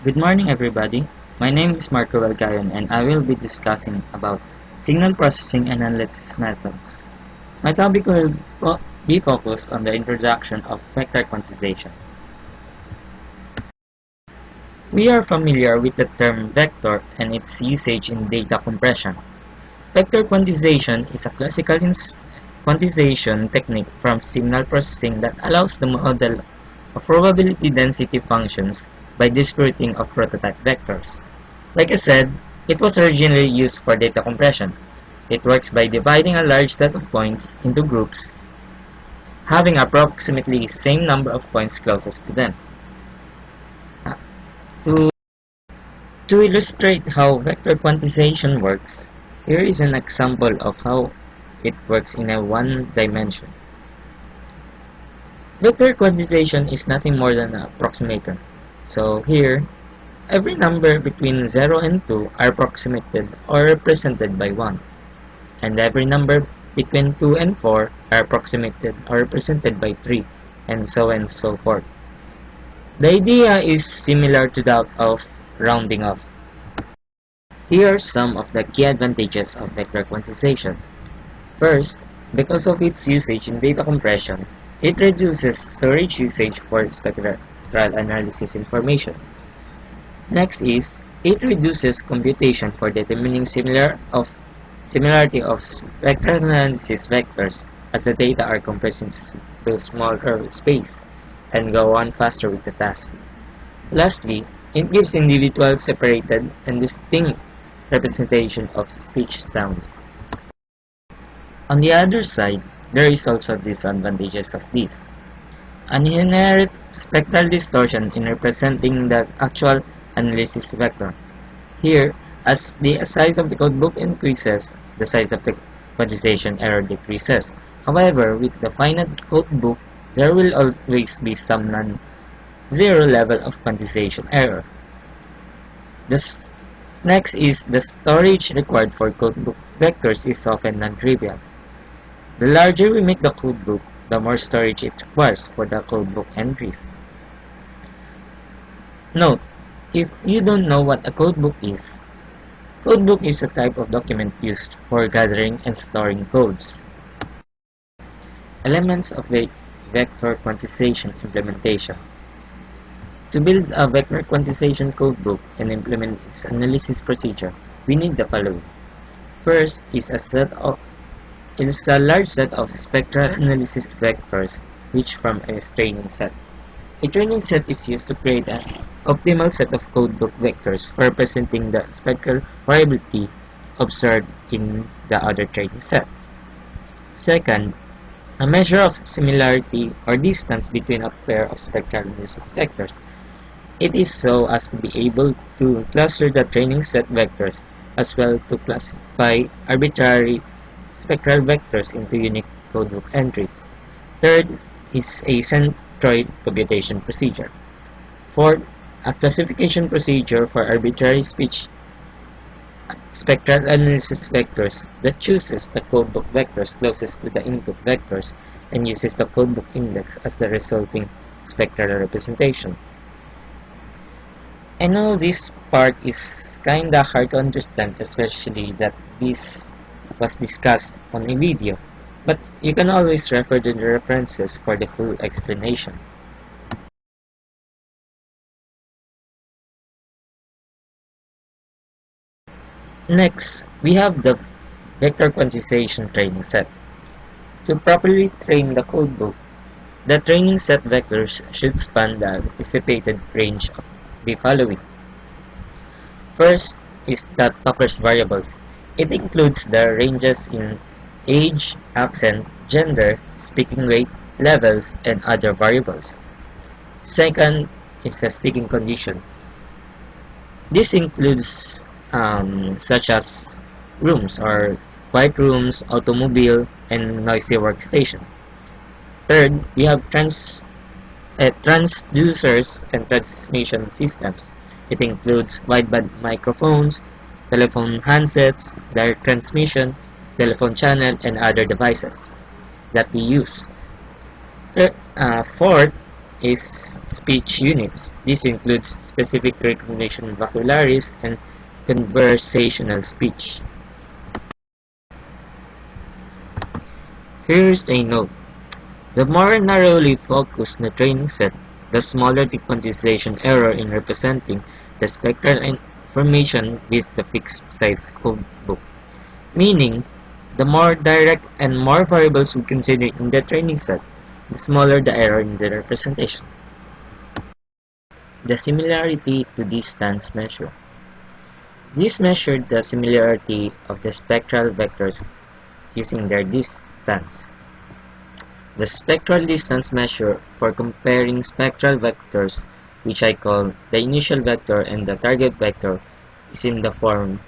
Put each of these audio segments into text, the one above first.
Good morning, everybody. My name is Marco Valgayon, and I will be discussing about signal processing and analysis methods. My topic will be focused on the introduction of vector quantization. We are familiar with the term vector and its usage in data compression. Vector quantization is a classical quantization technique from signal processing that allows the model of probability density functions by distributing of prototype vectors. Like I said, it was originally used for data compression. It works by dividing a large set of points into groups, having approximately the same number of points closest to them. Uh, To, to illustrate how vector quantization works, here is an example of how it works in a one dimension. Vector quantization is nothing more than an approximator. So here, every number between 0 and 2 are approximated or represented by 1, and every number between 2 and 4 are approximated or represented by 3, and so on and so forth. The idea is similar to that of rounding off. Here are some of the key advantages of vector quantization. First, because of its usage in data compression, it reduces storage usage for spectral analysis information. Next is, it reduces computation for determining similarity of spectral analysis vectors as the data are compressed into smaller space and go on faster with the task. Lastly, it gives individual separated and distinct representation of speech sounds. On the other side, there is also disadvantages of this. An inherent spectral distortion in representing the actual analysis vector. Here, as the size of the codebook increases, the size of the quantization error decreases. However, with the finite codebook, there will always be some non-zero level of quantization error. Next is the storage required for codebook vectors is often non-trivial. The larger we make the codebook, the more storage it requires for the codebook entries. Note, if you don't know what a codebook is a type of document used for gathering and storing codes. Elements of the vector quantization implementation. To build a vector quantization codebook and implement its analysis procedure, we need the following. First is a large set of spectral analysis vectors which form a training set. A training set is used to create an optimal set of codebook vectors for representing the spectral variability observed in the other training set. Second, a measure of similarity or distance between a pair of spectral analysis vectors. It is so as to be able to cluster the training set vectors as well to classify arbitrary spectral vectors into unique codebook entries. Third is a centroid computation procedure. Fourth, a classification procedure for arbitrary speech spectral analysis vectors that chooses the codebook vectors closest to the input vectors and uses the codebook index as the resulting spectral representation. I know this part is kinda hard to understand, especially that this was discussed on a video, but you can always refer to the references for the full explanation. Next, we have the vector quantization training set. To properly train the codebook, the training set vectors should span the anticipated range of the following. First is the talker's variables. It includes the ranges in age, accent, gender, speaking rate, levels, and other variables. Second is the speaking condition. This includes such as rooms or quiet rooms, automobile, and noisy workstation. Third, we have transducers and transmission systems. It includes wideband microphones, telephone handsets, direct transmission, telephone channel, and other devices that we use. Fourth, is speech units. This includes specific recognition vocabularies and conversational speech. Here's a note. The more narrowly focused the training set, the smaller the quantization error in representing the spectral information with the fixed size codebook. Meaning, the more direct and more variables we consider in the training set, the smaller the error in the representation. The similarity to distance measure. This measured the similarity of the spectral vectors using their distance. The spectral distance measure for comparing spectral vectors, which I call the initial vector and the target vector, is in the form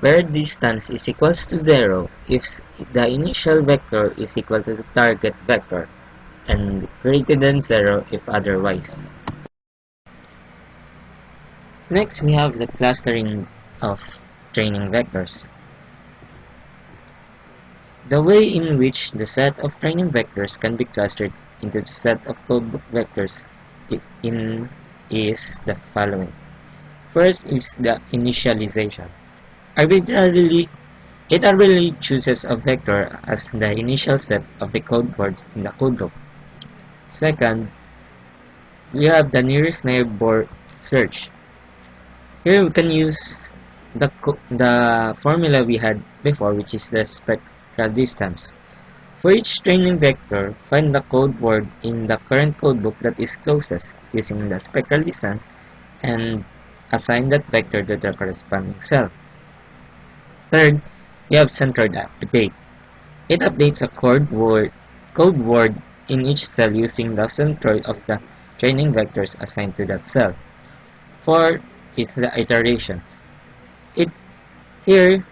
where distance is equals to 0 if the initial vector is equal to the target vector and greater than 0 if otherwise. Next, we have the clustering of training vectors. The way in which the set of training vectors can be clustered into the set of codebook vectors is the following. First is the initialization. It arbitrarily chooses a vector as the initial set of the code words in the codebook. Second, we have the nearest neighbor search. Here we can use the formula we had before, which is the spectral distance. For each training vector, find the code word in the current codebook that is closest using the spectral distance and assign that vector to the corresponding cell. Third, we have centered update. It updates a code word in each cell using the centroid of the training vectors assigned to that cell. Fourth is the iteration. Here,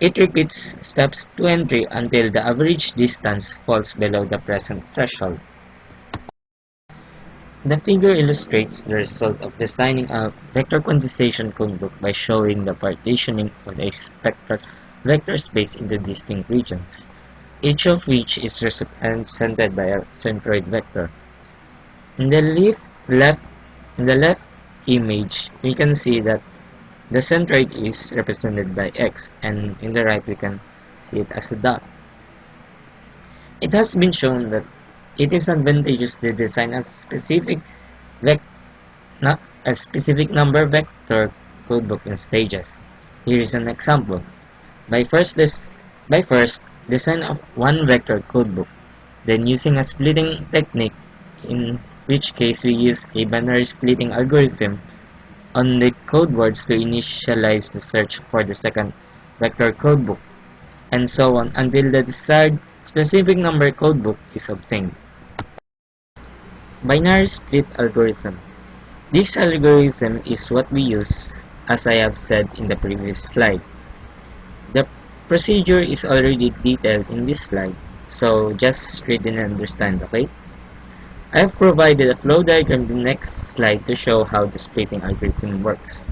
it repeats steps 2 and 3 until the average distance falls below the present threshold. The figure illustrates the result of designing a vector quantization codebook by showing the partitioning of a spectral vector space into distinct regions, each of which is represented by a centroid vector. In the left image, we can see that the centroid is represented by X, and in the right we can see it as a dot. It has been shown that it is advantageous to design a specific number vector codebook in stages. Here is an example. By first design of one vector codebook, then using a splitting technique, in which case we use a binary splitting algorithm on the code words to initialize the search for the second vector codebook, and so on until the desired specific number codebook is obtained. Binary split algorithm. This algorithm is what we use, as I have said in the previous slide. The procedure is already detailed in this slide, so just read and understand, okay? I have provided a flow diagram in the next slide to show how the splitting algorithm works.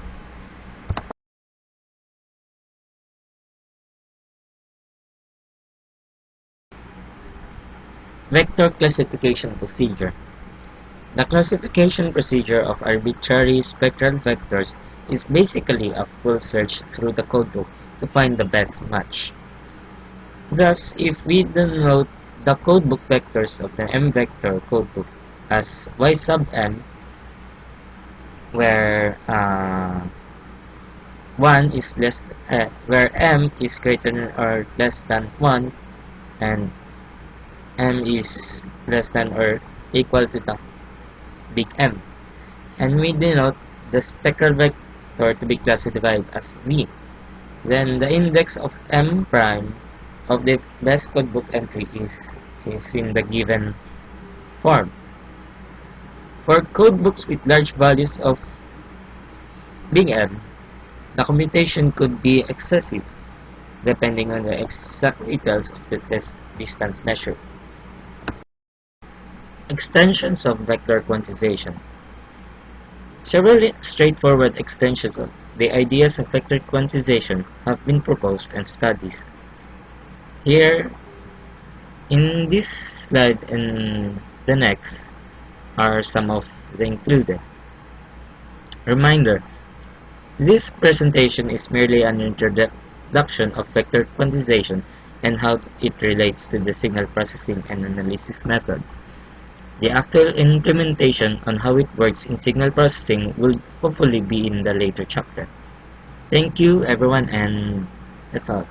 Vector classification procedure. The classification procedure of arbitrary spectral vectors is basically a full search through the codebook to find the best match. Thus, if we denote the codebook vectors of the M-vector codebook as y sub m, where where m is greater than or less than 1 and m is less than or equal to the big M, and we denote the spectral vector to be classified as V, then the index of M prime of the best codebook entry is in the given form. For codebooks with large values of big M, the computation could be excessive, depending on the exact details of the test distance measure. Extensions of vector quantization. Several straightforward extensions of the ideas of vector quantization have been proposed and studied. Here, in this slide and the next, are some of the included. Reminder: this presentation is merely an introduction of vector quantization and how it relates to the signal processing and analysis methods. The actual implementation on how it works in signal processing will hopefully be in the later chapter. Thank you everyone, and that's all.